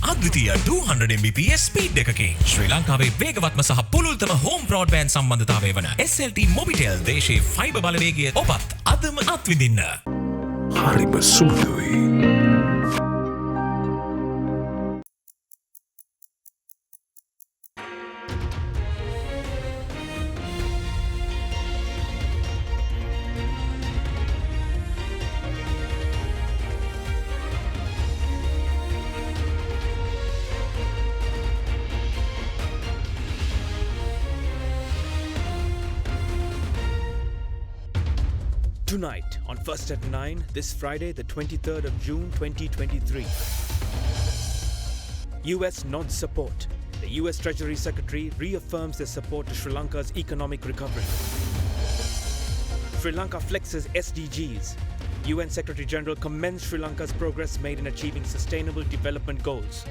අද්විතීය 200 Mbps speed එකකින් ශ්‍රී ලංකාවේ වේගවත්ම සහ පුළුල්තම හෝම් බ්‍රෝඩ්බෑන්ඩ් සම්බන්ධතාවය වන SLT මොබිටෙල් දේශීය ෆයිබර් බලවේගය ඔබත් අදම අත්විඳින්න. හරිම සුදුයි. Tonight on First at 9, this Friday, the 23rd of June 2023. US nods support. The US Treasury Secretary reaffirms their support to Sri Lanka's economic recovery. Sri Lanka flexes SDGs. UN Secretary General commends Sri Lanka's progress made in achieving sustainable development goals.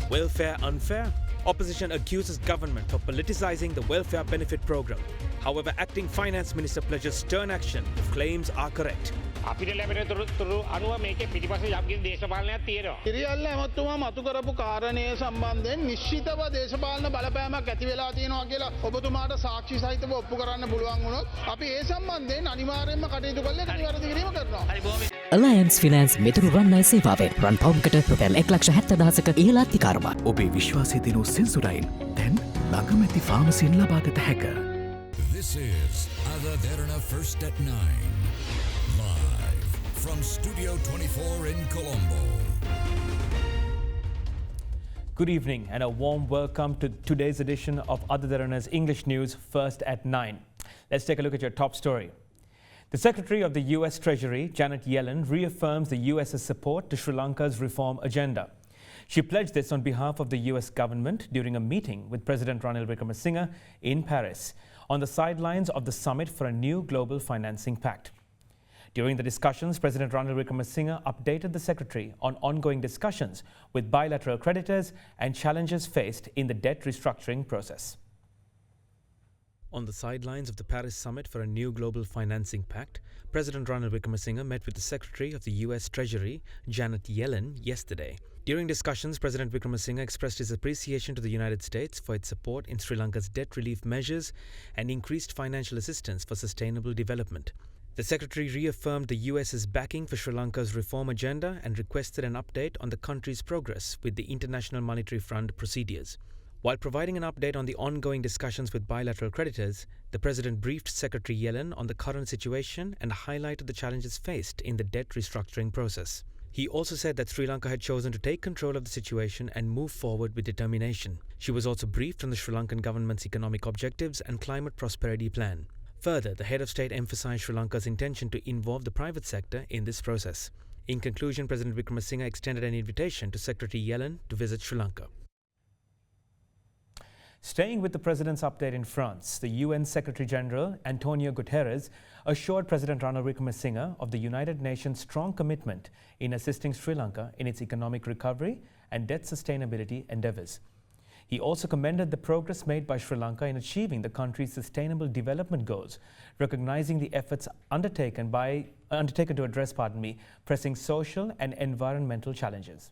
Welfare unfair? Opposition accuses government for politicizing the welfare benefit program. However, acting finance minister pledges stern action if claims are correct. අපිට ලැබෙන තොරතුරු අනුව මේකේ පිටිපස්සේ යම්කිසි දේශපාලනයක් තියෙනවා. කිරියල්ල ඇමතුමා මතු කරපු කාරණය සම්බන්ධයෙන් නිශ්චිතව දේශපාලන බලපෑමක් ඇති වෙලා තියෙනවා කියලා ඔබතුමාට සාක්ෂි සහිතව ඔප්පු කරන්න පුළුවන් වුණොත් අපි ඒ සම්බන්ධයෙන් අනිවාර්යයෙන්ම කටයුතු කරලා ඒක නිවැරදි කිරීම කරනවා. Alliance Finance මෙතුරු රන්නා සේවාවෙන් රන් පවුම්කට රුපියල් 1,70,000ක ඉහළ අධිකාරමක්. ඔබේ විශ්වාසය දිනු සෙන්සුරයින් දැන් ළඟම ඇති ෆාමසියෙන් ලබාගත හැක. This is AdaDerana First at 9. Live from Studio 24 in Colombo. Good evening and a warm welcome to today's edition of AdaDerana's English News First at 9. Let's take a look at your top story. The Secretary of the US Treasury, Janet Yellen, reaffirms the US's support to Sri Lanka's reform agenda. She pledged this on behalf of the US government during a meeting with President Ranil Wickremesinghe in Paris on the sidelines of the summit for a new global financing pact. During the discussions, President Ranil Wickremesinghe updated the Secretary on ongoing discussions with bilateral creditors and challenges faced in the debt restructuring process. On the sidelines of the Paris summit for a new global financing pact, President Ranil Wickremesinghe met with the Secretary of the US Treasury, Janet Yellen, yesterday. During discussions, President Wickremesinghe expressed his appreciation to the United States for its support in Sri Lanka's debt relief measures and increased financial assistance for sustainable development. The Secretary reaffirmed the US's backing for Sri Lanka's reform agenda and requested an update on the country's progress with the International Monetary Fund procedures. While providing an update on the ongoing discussions with bilateral creditors, the President briefed Secretary Yellen on the current situation and highlighted the challenges faced in the debt restructuring process. He also said that Sri Lanka had chosen to take control of the situation and move forward with determination. She was also briefed on the Sri Lankan government's economic objectives and climate prosperity plan. Further, the head of state emphasized Sri Lanka's intention to involve the private sector in this process. In conclusion, President Wickremesinghe extended an invitation to Secretary Yellen to visit Sri Lanka. Staying with the President's update in France, the UN Secretary-General Antonio Guterres assured President Ranil Wickremesinghe of the United Nations' strong commitment in assisting Sri Lanka in its economic recovery and debt sustainability endeavours. He also commended the progress made by Sri Lanka in achieving the country's sustainable development goals, recognizing the efforts undertaken to address pressing social and environmental challenges.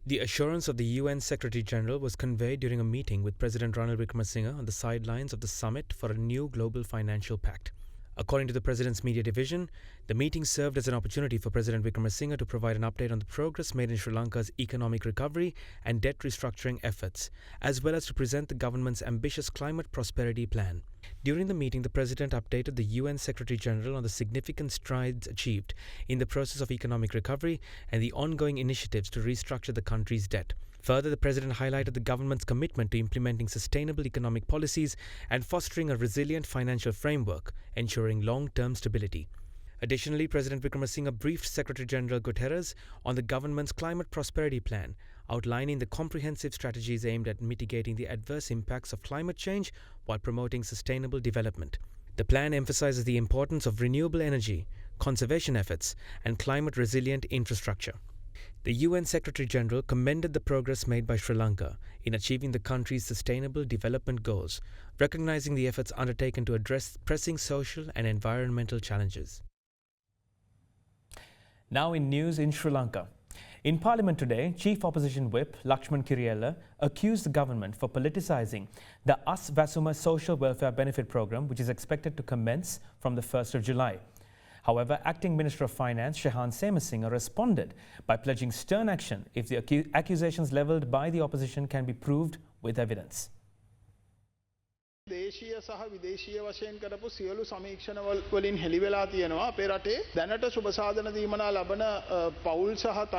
The assurance of the UN Secretary-General was conveyed during a meeting with President Ranil Wickremesinghe on the sidelines of the summit for a new global financial pact. According to the President's media division, the meeting served as an opportunity for President Wickremesinghe to provide an update on the progress made in Sri Lanka's economic recovery and debt restructuring efforts, as well as to present the government's ambitious climate prosperity plan. During the meeting, the President updated the UN Secretary-General on the significant strides achieved in the process of economic recovery and the ongoing initiatives to restructure the country's debt. Further, the President highlighted the government's commitment to implementing sustainable economic policies and fostering a resilient financial framework, ensuring long-term stability. Additionally, President Wickremesinghe briefed Secretary-General Guterres on the government's climate prosperity plan, outlining the comprehensive strategies aimed at mitigating the adverse impacts of climate change while promoting sustainable development. The plan emphasizes the importance of renewable energy, conservation efforts, and climate-resilient infrastructure. The UN Secretary-General commended the progress made by Sri Lanka in achieving the country's sustainable development goals, recognizing the efforts undertaken to address pressing social and environmental challenges. Now in news in Sri Lanka. In Parliament today, Chief Opposition Whip Lakshman Kiriyella accused the government for politicising the Us Vasuma social welfare benefit programme, which is expected to commence from the 1st of July. However, Acting Minister of Finance Shahan Semasinghe responded by pledging stern action if the accusations levelled by the opposition can be proved with evidence. දේශීය සහ විදේශීය වශයෙන් කරපු සියලු සමීක්ෂණ වලින් හෙළි වෙලා තියෙනවා අපේ රටේ දැනට සුබ සාධන දීමනා ලබන පවුල් සහ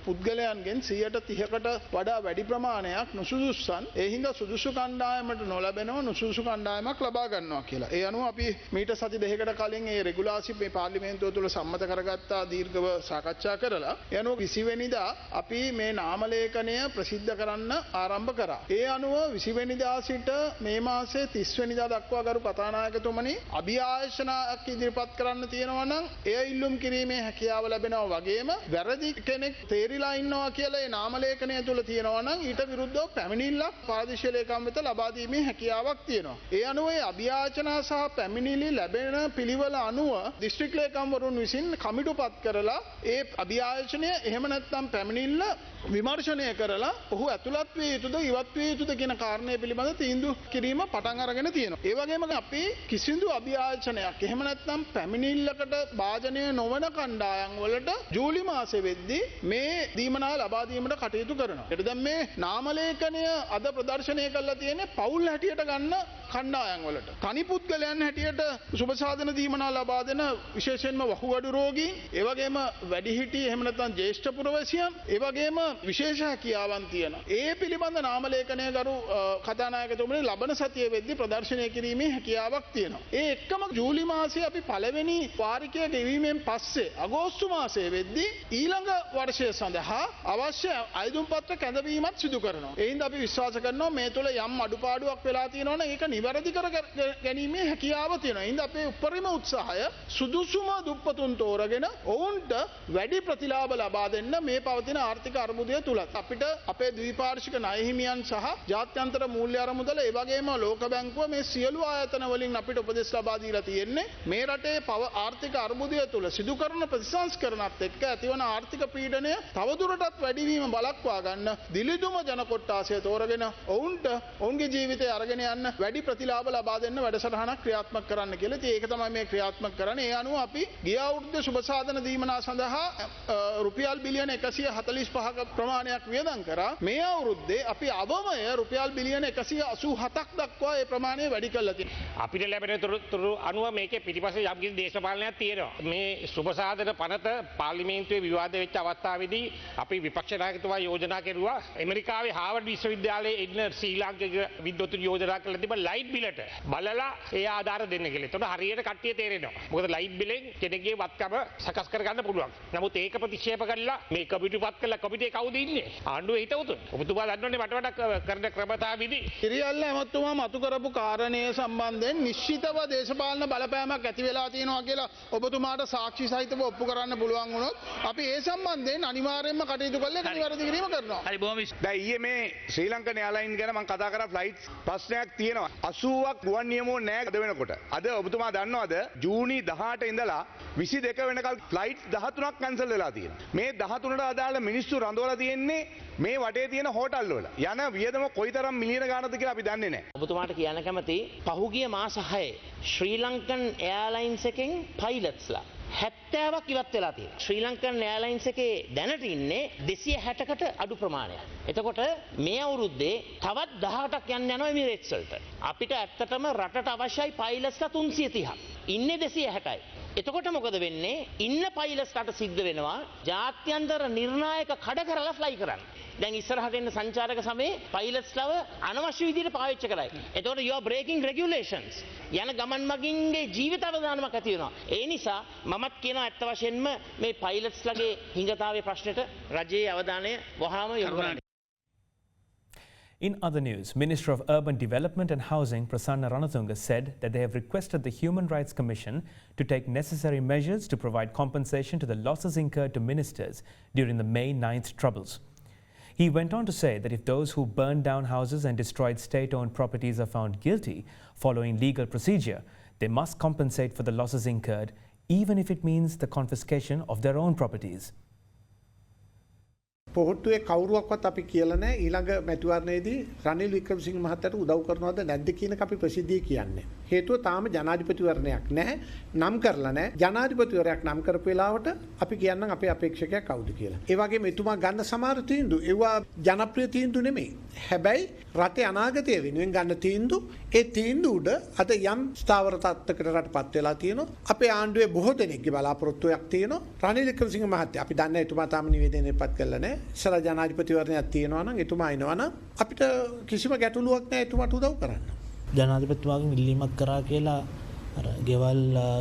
පුද්ගලයන්ගෙන් 130කට වඩා වැඩි ප්‍රමාණයක් නුසුදුස්සන් ඒ හින්දා සුදුසු කණ්ඩායමට නොලැබෙනවා නුසුදුසු කණ්ඩායමක් ලබා ගන්නවා කියලා. ඒ අනුව අපි මීට සති දෙකකට කලින් මේ රෙගුලාසි මේ පාර්ලිමේන්තුව තුල සම්මත කරගත්තා දීර්ඝව සාකච්ඡා කරලා ඒ අනුව 20 වෙනිදා අපි මේ නාම ලේඛනය ප්‍රසිද්ධ කරන්න ආරම්භ කරා. ඒ අනුව 20 වෙනිදා සිට මේ මාසේ 30 වෙනිදා දක්වා ගරු කතානායකතුමනි අභිආයෝජනයක් ඉදිරිපත් කරන්න තියෙනවා නම් එය ඉල්ලුම් කිරීමේ හැකියාව ලැබෙනවා වගේම වැරදි කෙනෙක් තේරිලා ඉන්නවා කියලා ඒ නාම ලේඛනය තුල තියෙනවා නම් ඊට විරුද්ධව පැමිණිල්ලක් පාදේශීය ලේකම් වෙත ලබා දීමේ හැකියාවක් තියෙනවා. ඒ අනුව ඒ අභියාචනා සහ පැමිණිලි ලැබෙන පිළිවෙල අනුව දිස්ත්‍රික් ලේකම්වරුන් විසින් කමිටුපත් කරලා ඒ අභියාචනය එහෙම නැත්නම් පැමිණිල්ල විමර්ශනය කරලා ඔහු ඇතුළත් විය යුතුද ඉවත් විය යුතුද කියන කාරණය පිළිබඳ තීන්දුව කිරීම පටන් අරගෙන තියෙනවා. ඒ වගේම අපි කිසිදු අභියාචනයක් එහෙම නැත්නම් පැමිණිල්ලකට භාජනය නොවන කණ්ඩායම් වලට ජූලි මාසෙ වෙද්දී මේ දීමනා ලබා දීමට කටයුතු කරනවා. ඒකට දැන් මේ නාම ලේඛනය අද ප්‍රදර්ශනය කරලා තියෙන්නේ පවුල් හැටියට ගන්න කණ්ඩායම් වලට. තනි පුද්ගලයන් හැටියට සුබ සාධන දීමනා ලබා දෙන විශේෂයෙන්ම වහුගඩු රෝගීන්, ඒ වගේම වැඩිහිටි එහෙම නැත්නම් ජ්‍යෙෂ්ඨ පුරවැසියන්, ඒ වගේම විශේෂ හැකියාවන් තියෙන. ඒ පිළිබඳ නාම ලේඛනය කරු කතානායකතුමනි ලබන සතියේ වෙද්දී ප්‍රදර්ශනය කිරීමේ හැකියාවක් තියෙනවා. ඒ එක්කම ජූලි මාසයේ අපි පළවෙනි වාරිකය ගෙවීමෙන් පස්සේ අගෝස්තු මාසයේ වෙද්දී ඊළඟ වර්ෂය සඳහා අවශ්‍ය අයදුම් පත්‍ර කැඳවීමත් සිදු කරනවා. ඒ හින්දා අපි විශ්වාස කරනවා මේ තුළ යම් අඩුපාඩුවක් වෙලා තියෙනවා නම් ඒක නිවැරදි කර ගැනීමේ හැකියාව තියෙනවා. ඒ හින්දා අපේ උපරිම උත්සාහය සුදුසුම දුප්පතුන් තෝරගෙන ඔවුන්ට වැඩි ප්‍රතිලාභ ලබා දෙන්න මේ පවතින ආර්ථික අර්බුදය තුලත් අපිට අපේ ද්විපාර්ශ්වික ණය හිමියන් සහ ජාත්‍යන්තර මූල්‍ය අරමුදල ඒ වගේම ලෝක බැංකුව මේ සියලු ආයතන වලින් අපිට උපදෙස් ලබා දීලා තියෙන්නේ මේ රටේ ආර්ථික අර්බුදය තුල සිදු කරන ප්‍රතිසංස්කරණත් එක්ක ඇතිවන ආර්ථික පීඩනය තවදුරටත් වැඩිවීම බලක්වා ගන්න දිලිදුම ජන කොට්ටාසය තෝරගෙන ඔවුන්ට ඔවුන්ගේ ජීවිතය අරගෙන යන්න වැඩි ප්‍රතිලාභ ලබා දෙන්න වැඩසටහනක් ක්‍රියාත්මක කරන්න කියලා. ඉතින් ඒක තමයි මේ ක්‍රියාත්මක කරන්නේ. ඒ අනුව අපි ගිය අවුරුද්දේ සුබ සාධන දීමනා සඳහා රුපියල් බිලියන 145ක ප්‍රමාණයක් වියදම් කරා. මේ අවුරුද්දේ අපි අවමය රුපියල් බිලියන 187ක් දක්වා ඒ ප්‍රමාණය වැඩි කරලා තියෙනවා. අපිට ලැබෙන තොරතුරු අනුව මේකේ පිටිපස්සේ යම්කිසි දේශපාලනයක් තියෙනවා. මේ සුබ සාධන පනත පාර්ලිමේන්තුවේ විවාද වෙච්ච අවස්ථාවේදී අපි විපක්ෂ නායකතුමා යෝජනා කෙරුවා ඇමරිකාවේ හාවර්ඩ් විශ්වවිද්‍යාලයේ ඉන්න ශ්‍රී ලාංකික විද්වතුන් යෝජනා කරලා තිබ්බ ලයිට් බිලට බලලා ඒ ආධාර දෙන්න කියලා. එතකොට හරියට කට්ටිය තේරෙනවා. මොකද ලයිට් බිලෙන් කෙනෙක්ගේ වත්කම සකස් කරගන්න පුළුවන්. නමුත් ඒක ප්‍රතික්ෂේප කරලා මේ කමිටුපත් කළා කමිටුවේ කවුද ඉන්නේ? ආණ්ඩුවේ හිටවතුන්. ඔබතුමා දන්නවනේ මට වඩා කරන ක්‍රමතා විදි. කිරියල්ල ඇමතුමා මතු කරපු කාරණය සම්බන්ධයෙන් නිශ්චිතව දේශපාලන බලපෑමක් ඇති වෙලා තියෙනවා කියලා ඔබතුමාට සාක්ෂි සහිතව ඔප්පු කරන්න පුළුවන් වුණොත් අපි ඒ සම්බන්ධයෙන් අනිවාර්යයෙන්ම කටයුතු කරලා ඒක නිවැරදි කිරීම කරනවා. හරි බොහොම දැන් ඊයේ මේ ශ්‍රී ලංකන් එයාලයින් ගැන මම කතා කරා ෆ්ලයිට්ස් ප්‍රශ්නයක් තියෙනවා. 80ක් ගුවන් නියමෝ නැහැ අද වෙනකොට. අද ඔබතුමා දන්නවද ජූනි 18 ඉඳලා 22 වෙනකල් ෆ්ලයිට්ස් 13ක් කැන්සල් වෙලා තියෙනවා. මේ 13ට අදාළ මිනිස්සු රඳවලා තියෙන්නේ මේ වටේ තියෙන හෝටල් වල. යන වියදම කොයිතරම් මිලියන ගානක්ද කියලා අපි දන්නේ නැහැ. ඔබතුමාට කියන්න කැමති පහුගිය මාස 6 ශ්‍රී ලංකන් එයාර්ලයින්ස් එකෙන් පයිලට්ස්ලා 70ක් ඉවත් වෙලා තියෙනවා. ශ්‍රී ලංකන් එයාර්ලයින්ස් එකේ දැනට ඉන්නේ 260කට අඩු ප්‍රමාණයක්. එතකොට මේ අවුරුද්දේ තවත් 18ක් යන්න යනවා එමිරේට්ස් වලට. අපිට ඇත්තටම රටට අවශ්‍යයි පයිලට්ස්ලා 330ක්. ඉන්නේ 260යි. එතකොට මොකද වෙන්නේ? ඉන්න පයිලට්ස්ලාට සිද්ධ වෙනවා ජාත්‍යන්තර නිර්ණායක කඩ කරලා ෆ්ලයි කරන්න. දැන් ඉස්සරහට එන්න සංචාරක සමයේ පයිලට්ස්ලව අනවශ්‍ය විදිහට පාවිච්චි කරයි. එතකොට you are breaking regulations. යන ගමන් මගින්ගේ ජීවිත අවදානමක් ඇති වෙනවා. ඒ නිසා මමත් කියනවා ඇත්ත වශයෙන්ම මේ පයිලට්ස්ලගේ හිඟතාවේ ප්‍රශ්නෙට රජයේ අවධානය වහාම යොමු කරන්න. In other news, Minister of Urban Development and Housing Prasanna Ranatunga said that they have requested the Human Rights Commission to take necessary measures to provide compensation to the losses incurred to ministers during the May 9th troubles. He went on to say that if those who burned down houses and destroyed state-owned properties are found guilty following legal procedure, they must compensate for the losses incurred, even if it means the confiscation of their own properties. පොහොට්ටුවේ කවුරුවක්වත් අපි කියලා නැහැ ඊළඟ මැතිවරණයේදී රනිල් වික්‍රමසිංහ මහත්තයාට උදව් කරනවද නැද්ද කියන එක අපි ප්‍රසිද්ධියේ කියන්නේ. හේතුව තාම ජනාධිපතිවරණයක් නැහැ. නම් කරලා නැහැ. ජනාධිපතිවරයක් නම් කරපු වෙලාවට අපි කියන්නම් අපේ අපේක්ෂකයා කවුද කියලා. ඒ වගේම එතුමා ගන්න සමහර තීන්දුව ඒවා ජනප්‍රිය තීන්දුව නෙමෙයි. හැබැයි රටේ අනාගතය වෙනුවෙන් ගන්න තීන්දුව ඒ තීන්දුව උඩ අද යම් ස්ථාවර තත්ත්වයකට රටපත් වෙලා තියෙනවා. අපේ ආණ්ඩුවේ බොහෝ දෙනෙක්ගේ බලාපොරොත්තුවක් තියෙනවා. රනිල් වික්‍රමසිංහ මහත්තයා අපි දන්නේ එතුමා තාම නිවේදනයපත් කළා නැහැ. ඉස්සර ජනාධිපතිවරණයක් තියෙනවා නම් එතුමා එනවා නම් අපිට කිසිම ගැටලුවක් නැහැ එතුමාට උදව් කරන්න. ජනාධිපතිතුමාගෙන් ඉල්ලීමක් කරා කියලා අර ගෙවල්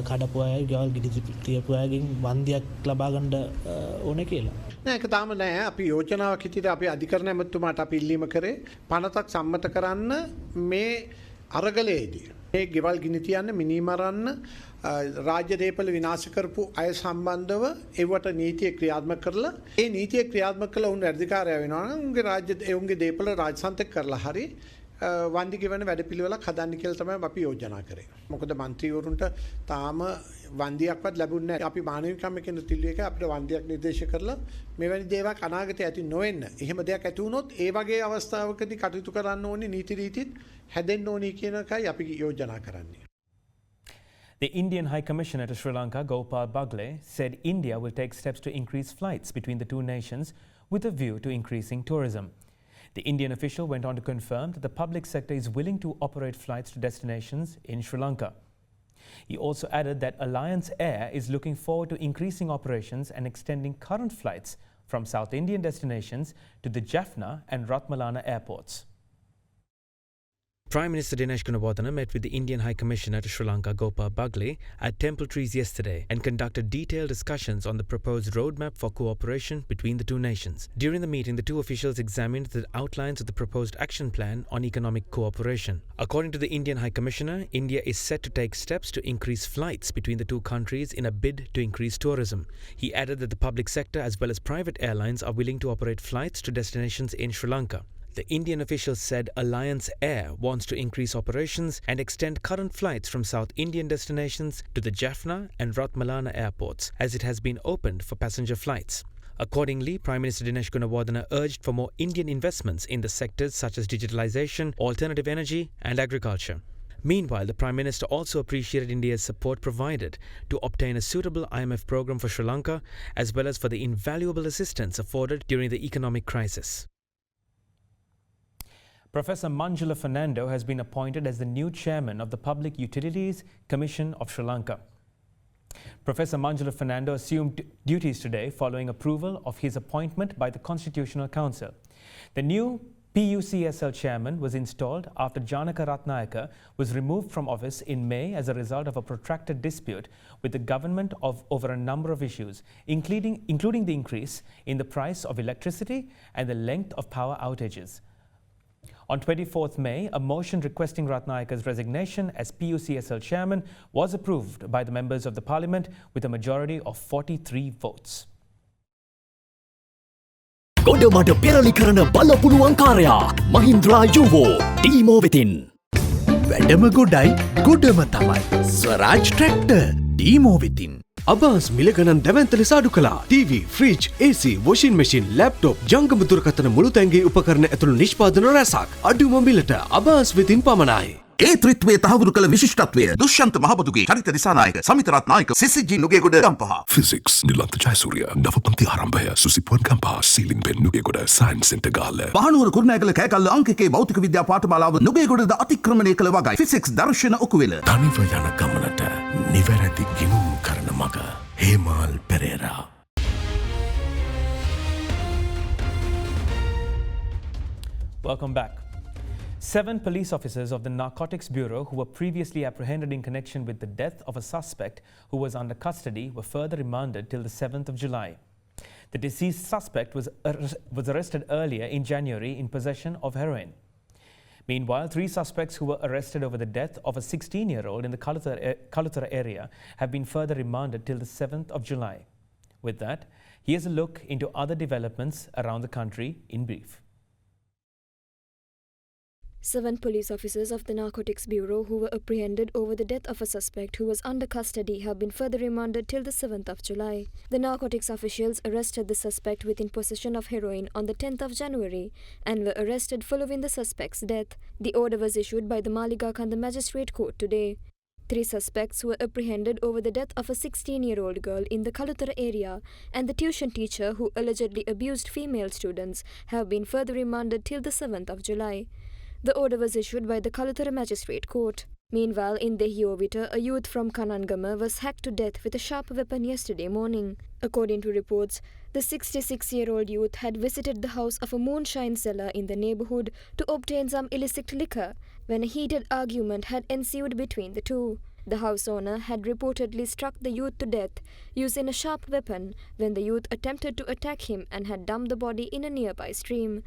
කඩපු අය ගෙවල් ගිනි තියපු අයගෙන් වන්දියක් ලබා ගන්න ඕනේ කියලා. නෑ ඒක තාම නෑ අපි යෝජනාවක් හිටියට අපි අධිකරණ ඇමතුමාට අපි ඉල්ලීම කරේ පනතක් සම්මත කරන්න මේ අරගලයේදී. මේ ගෙවල් ගිනි තියන්න මිනී මරන්න රාජ්‍ය දේපල විනාශ කරපු අය සම්බන්ධව ඒවට නීතිය ක්‍රියාත්මක කරලා ඒ නීතිය ක්‍රියාත්මක කළ උන් වැඩිකාරයා වෙනවා නම් උන්ගේ රාජ්‍ය උන්ගේ දේපල රාජසන්තක කරලා හරි වන්දි ගෙවන වැඩපිළිවෙලක් හදන්න කියලා තමයි අපි යෝජනා කරේ. මොකද മന്ത്രിවරුන්ට තාම වන්දියක්වත් ලැබුණේ නැහැ. අපි මානවිකම් කියන තිල්ුවේක අපිට වන්දියක් නිර්දේශ කරලා මෙවැනි දේවල් අනාගතයේ ඇති නොවෙන්න. එහෙම දෙයක් ඇති වුණොත් ඒ වගේ අවස්ථාවකදී කටයුතු කරන්න ඕනේ නීති රීතිත් හැදෙන්න ඕනේ කියන එකයි අපි යෝජනා කරන්නේ. The Indian High Commissioner to Sri Lanka, Gopal Bagle, said India will take steps to increase flights between the two nations with a view to increasing tourism. The Indian official went on to confirm that the public sector is willing to operate flights to destinations in Sri Lanka. He also added that Alliance Air is looking forward to increasing operations and extending current flights from South Indian destinations to the Jaffna and Ratmalana airports. Prime Minister Dinesh Gunawardena met with the Indian High Commissioner to Sri Lanka, Gopal Bagle, at Temple Trees yesterday and conducted detailed discussions on the proposed roadmap for cooperation between the two nations. During the meeting, the two officials examined the outlines of the proposed action plan on economic cooperation. According to the Indian High Commissioner, India is set to take steps to increase flights between the two countries in a bid to increase tourism. He added that the public sector as well as private airlines are willing to operate flights to destinations in Sri Lanka. The Indian officials said Alliance Air wants to increase operations and extend current flights from South Indian destinations to the Jaffna and Ratmalana airports, as it has been opened for passenger flights. Accordingly, Prime Minister Dinesh Gunawardena urged for more Indian investments in the sectors such as digitalization, alternative energy and agriculture. Meanwhile, the Prime Minister also appreciated India's support provided to obtain a suitable IMF program for Sri Lanka, as well as for the invaluable assistance afforded during the economic crisis. Professor Manjula Fernando has been appointed as the new chairman of the Public Utilities Commission of Sri Lanka. Professor Manjula Fernando assumed duties today following approval of his appointment by the Constitutional Council. The new PUCSL chairman was installed after Janaka Ratnayaka was removed from office in May as a result of a protracted dispute with the government over a number of issues, including the increase in the price of electricity and the length of power outages. On 24th May, a motion requesting Ratnayaka's resignation as PUCSL chairman was approved by the members of the parliament with a majority of 43 votes. ගොඩමඩ පෙරලි කරන බලපුළුවන්කාරයා මහින්ද්‍රා යුවෝ ටීමෝ වෙතින්. වැඩම ගොඩයි ගොඩම තමයි. ස්වරාජ් tractor ටීමෝ වෙතින්. අබාස් මිලගණන් දැවන්ත ලෙස අඩු කළා. TV, fridge, AC, washing machine, laptop, ජංගම දුරකථන මුළු තැන්ගේ උපකරණ ඇතුළු නිෂ්පාදන රැසක් අඩුම මිලට අබාස් වෙතින් පමණයි. ඒ ත්‍රිත්වයේ තහවුරු කළ විශිෂ්ටත්වය දුෂ්‍යන්ත මහබදුගේ චරිත දිසානායක සමිතරත් නායක සිසිජී නුගේගොඩ ගම්පහ ෆිසික්ස් නිලන්ත ජයසූරිය නවපන්ති ආරම්භය සුසිපුවන් ගම්පහ සීලින් බෙන් නුගේගොඩ සයන්ස් සෙන්ටර් ගාල්ල පහනුවර කුරුණෑගල කෑකල්ල අංකිකේ භෞතික විද්‍යා පාඨමාලාව නුගේගොඩද අතික්‍රමණය කළ වගයි ෆිසික්ස් දර්ශන ඔකුවෙල තනිව යන ගමනට නිවැරදි ගිණුම් කරන මග හේමාල් Perera. Welcome back. 7 police officers of the Narcotics Bureau who were previously apprehended in connection with the death of a suspect who was under custody were further remanded till the 7th of July. The deceased suspect was arrested earlier in January in possession of heroin. Meanwhile, 3 suspects who were arrested over the death of a 16-year-old in the Kaluthara area have been further remanded till the 7th of July. With that, here's a look into other developments around the country in brief. 7 police officers of the Narcotics Bureau who were apprehended over the death of a suspect who was under custody have been further remanded till the 7th of July. The narcotics officials arrested the suspect within possession of heroin on the 10th of January and were arrested following the suspect's death. The order was issued by the Maligakanda Magistrate Court today. 3 suspects were apprehended over the death of a 16-year-old girl in the Kalutara area, and the tuition teacher who allegedly abused female students have been further remanded till the 7th of July. The order was issued by the Kalutara Magistrate Court. Meanwhile, in Dehiovita, a youth from Kanangama was hacked to death with a sharp weapon yesterday morning. According to reports, the 66-year-old youth had visited the house of a moonshine seller in the neighborhood to obtain some illicit liquor when a heated argument had ensued between the two. The house owner had reportedly struck the youth to death using a sharp weapon when the youth attempted to attack him and had dumped the body in a nearby stream.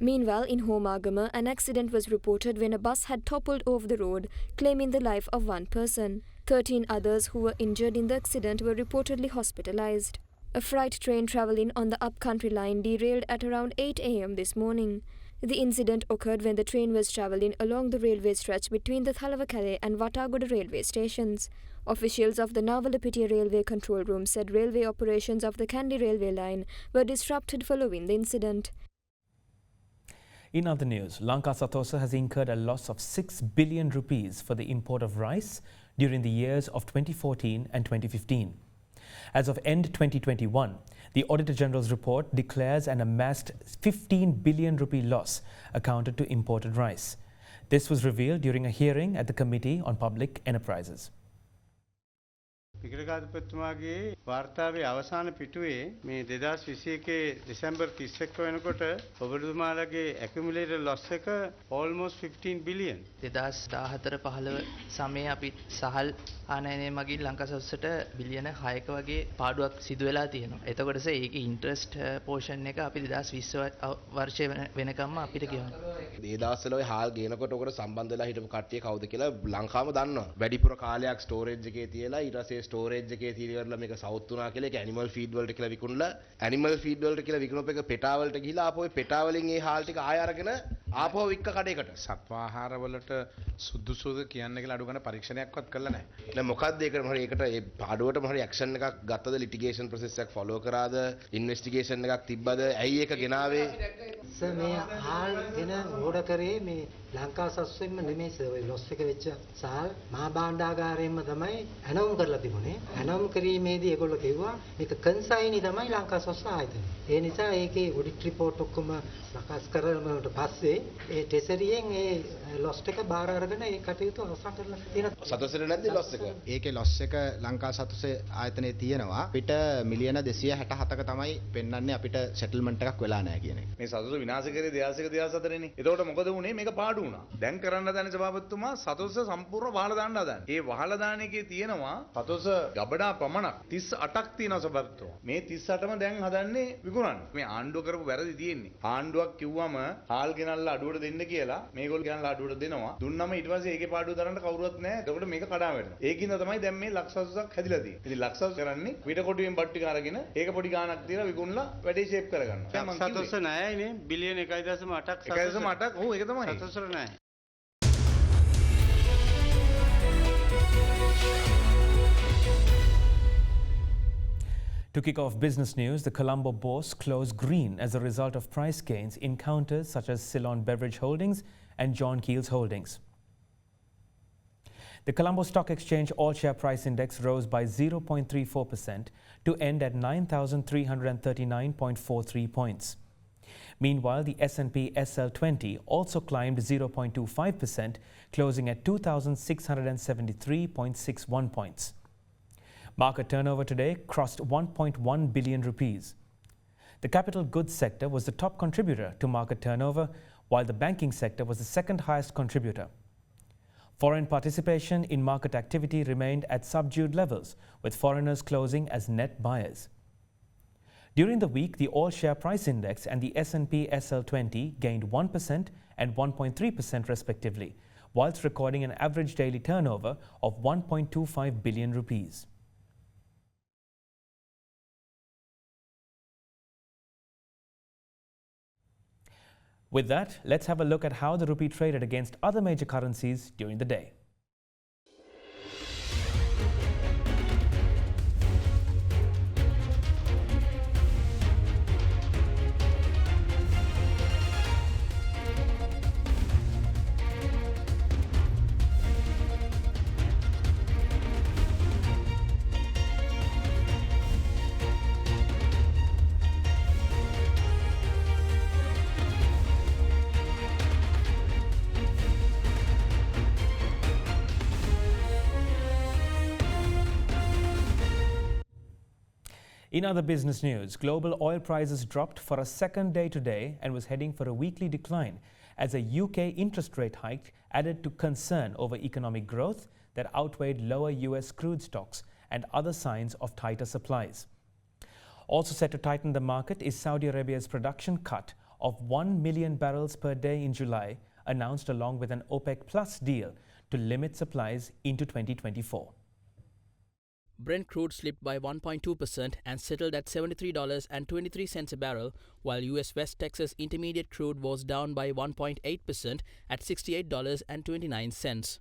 Meanwhile, in Homagama, an accident was reported when a bus had toppled over the road, claiming the life of 1 person. 13 others who were injured in the accident were reportedly hospitalized. A freight train travelling on the up-country line derailed at around 8 a.m. this morning. The incident occurred when the train was travelling along the railway stretch between the Thalavakale and Watagoda railway stations. Officials of the Navalapitiya Railway Control Room said railway operations of the Kandy railway line were disrupted following the incident. In other news, Lanka Satosa has incurred a loss of 6 billion rupees for the import of rice during the years of 2014 and 2015. As of end 2021, the Auditor General's report declares an amassed 15 billion rupee loss accounted to imported rice. This was revealed during a hearing at the Committee on Public Enterprises. වික්‍රකාධිපතිතුමාගේ වාර්තාවේ අවසාන පිටුවේ මේ 2021 දෙසැම්බර් 31 වෙනකොට ඔබතුමාලගේ ඇකියුමුලේටඩ් Los එක almost 15 billion 2014 15 සමයේ අපි සහල් ආනයනය මගින් ලංකාසොස්සට බිලියන 6ක වගේ පාඩුවක් සිදු වෙලා තියෙනවා. එතකොට ඒකේ ඉන්ට්‍රස්ට් පෝෂන් එක අපි 2020 වර්ෂයේ වෙනකම්ම අපිට ගෙවනවා. ඒ දවස්වල හාල් ගේනකොට ඔකට සම්බන්ධ වෙලා හිටපු කට්ටිය කවුද කියලා ලංකාවම දන්නවා. වැඩිපුර කාලයක් ස්ටෝරේජ් එකේ තියලා ඊට පස්සේ ස්ටෝරේජ් එකේ තියලා මේක සවුත් වුණා කියලා ඒක ඇනිමල් ෆීඩ් වලට කියලා විකුණලා ඇනිමල් ෆීඩ් වලට කියලා විකුණුප එක පෙටා වලට ගිහිලා ආපහු ඒ පෙටා වලින් ඒ හාල් ටික ආය අරගෙන ආපහු වික්ක කඩේකට සත්ව ආහාර වලට සුදුසුද කියන්නේ කියලා අඩු ගන්න පරීක්ෂණයක්වත් කළා නැහැ. දැන් මොකක්ද ඒකට මොහරි ඒකට ඒ පාඩුවටම හරි ඇක්ෂන් එකක් ගත්තද ලිටිගේෂන් ප්‍රොසෙස් එකක් ෆලෝ කරාද ඉන්වෙස්ටිගේෂන් එකක් තිබ්බද ඇයි ඒක ගෙනාවේ සර් මේ හාල් දෙන ඕඩර් කරේ මේ ලංකා සස්වෙන්ම නෙමෙයි සර් ඔය ලොස් එක වෙච්ච සාල් මහා භාණ්ඩාගාරයෙන්ම තමයි ඇනවුම් කරලා තිබුණේ. ඇනවුම් කිරීමේදී ඒගොල්ලෝ කිව්වා මේක කන්සයිනි තමයි ලංකා සස් ආයතනය. ඒ නිසා ඒකේ ඔඩිට් රිපෝට් ඔක්කොම සකස් කරනකොට පස්සේ ඒ ටෙසරියෙන් ඒ ලොස් එක බාර අරගෙන ඒ කටයුතු අවසන් කරලා තියෙනවා. සතොසෙට නැද්ද ලොස් එක? ඒකේ ලොස් එක ලංකා සතුසේ ආයතනයේ තියෙනවා. අපිට මිලියන 267ක තමයි පෙන්වන්නේ අපිට සෙටල්මන්ට් එකක් වෙලා නැහැ කියන එක. මේ සතුස විනාශ කරේ 2004 නේ. එතකොට මොකද වුනේ? මේක පාඩු වුණා. දැන් කරන්න හදන සභාපතිතුමා සතුස සම්පූර්ණ වහලා දාන්න හදන්නේ. ඒ වහලා දාන එකේ තියෙනවා සතුස ගබඩා ප්‍රමාණක් 38ක් තියෙනවා සභාපතිතුමා. මේ 38ම දැන් හදන්නේ විකුණන්න. මේ ආණ්ඩුව කරපු වැරදි තියෙන්නේ. ආණ්ඩුවක් කිව්වම හාල් ගෙනල්ලා අඩුවට දෙන්න කියලා මේගොල්ලෝ ගෙනල්ලා අඩුවට දෙනවා. දුන්නම ඊට පස්සේ ඒකේ පාඩුව දරන්න කවුරුවත් නැහැ. එතකොට මේක කඩා වැටෙනවා. ඒකින්ද තමයි දැන් මේ ලක්ෂසුසක් හැදිලා තියෙන්නේ. ඉතින් ලක්ෂසුස කරන්නේ පිට කොටුවෙන් බට්ටු ටික අරගෙන ඒක පොඩි ගාණක් තියලා විකුණලා වැඩේ ෂේප් කරගන්නවා. සතුස නැහැනේ බිලියන 1.8ක් 1.8ක් ඔව් ඒක තමයි. සතුසර නැහැ. To kick off business news, the Colombo bourse closed green as a result of price gains in counters such as Ceylon Beverage Holdings and John Keel's Holdings. The Colombo Stock Exchange All-Share Price Index rose by 0.34% to end at 9,339.43 points. Meanwhile, the S&P SL20 also climbed 0.25%, closing at 2,673.61 points. Market turnover today crossed 1.1 billion rupees. The capital goods sector was the top contributor to market turnover, while the banking sector was the second highest contributor. Foreign participation in market activity remained at subdued levels, with foreigners closing as net buyers. During the week, the all-share price index and the S&P SL20 gained 1% and 1.3% respectively, whilst recording an average daily turnover of 1.25 billion rupees. With that, let's have a look at how the rupee traded against other major currencies during the day. In other business news, global oil prices dropped for a second day today and was heading for a weekly decline as a UK interest rate hike added to concern over economic growth that outweighed lower US crude stocks and other signs of tighter supplies. Also set to tighten the market is Saudi Arabia's production cut of 1 million barrels per day in July, announced along with an OPEC Plus deal to limit supplies into 2024. Brent crude slipped by 1.2% and settled at $73.23 a barrel, while US West Texas Intermediate crude was down by 1.8% at $68.29.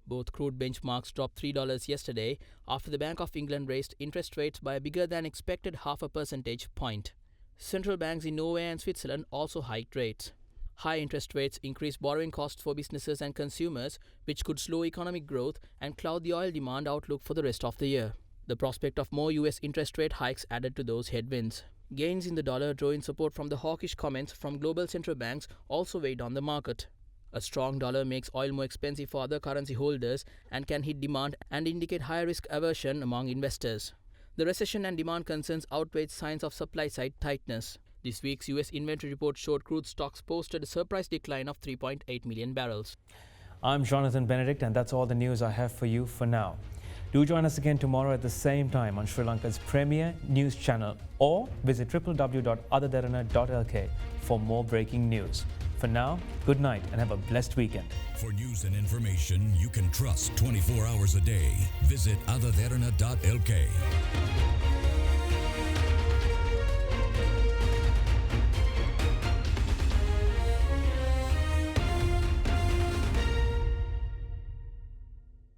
Both crude benchmarks dropped $3 yesterday after the Bank of England raised interest rates by a bigger than expected 0.5 percentage point. Central banks in Norway and Switzerland also hiked rates. High interest rates increase borrowing costs for businesses and consumers, which could slow economic growth and cloud the oil demand outlook for the rest of the year. The prospect of more US interest rate hikes added to those headwinds. Gains in the dollar drew in support from the hawkish comments from global central banks also weighed on the market. A strong dollar makes oil more expensive for other currency holders and can hit demand and indicate higher risk aversion among investors. The recession and demand concerns outweighed signs of supply-side tightness. This week's US inventory report showed crude stocks posted a surprise decline of 3.8 million barrels. I'm Jonathan Benedict, and that's all the news I have for you for now. Do join us again tomorrow at the same time on Sri Lanka's premier news channel, or visit www.AdaDerana.lk for more breaking news. For now, good night and have a blessed weekend. For news and information you can trust 24 hours a day, visit AdaDerana.lk.